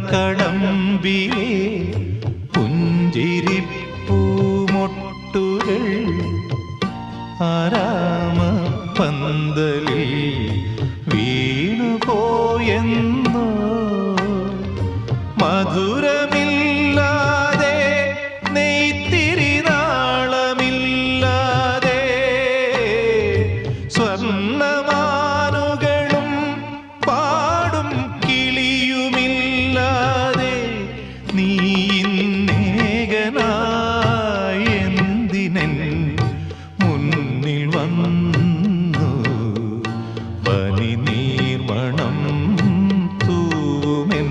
കടമ്പിലെ പുഞ്ചിരിപ്പൂമൊട്ടുകൾ ആരാമ പന്തലിൽ വീണുപോയെന്നോ മധുരമില്ലാതെ നെയ്ത്തിരി നാളമില്ലാതെ സ്വർണ്ണമാനുകളും പാടും കിളിയുമില്ലാതെ നീ ഇന്നേകനായി എന്തിനെൻ മുന്നിൽ വന്നു പനി നീർമണം തൂമെൻ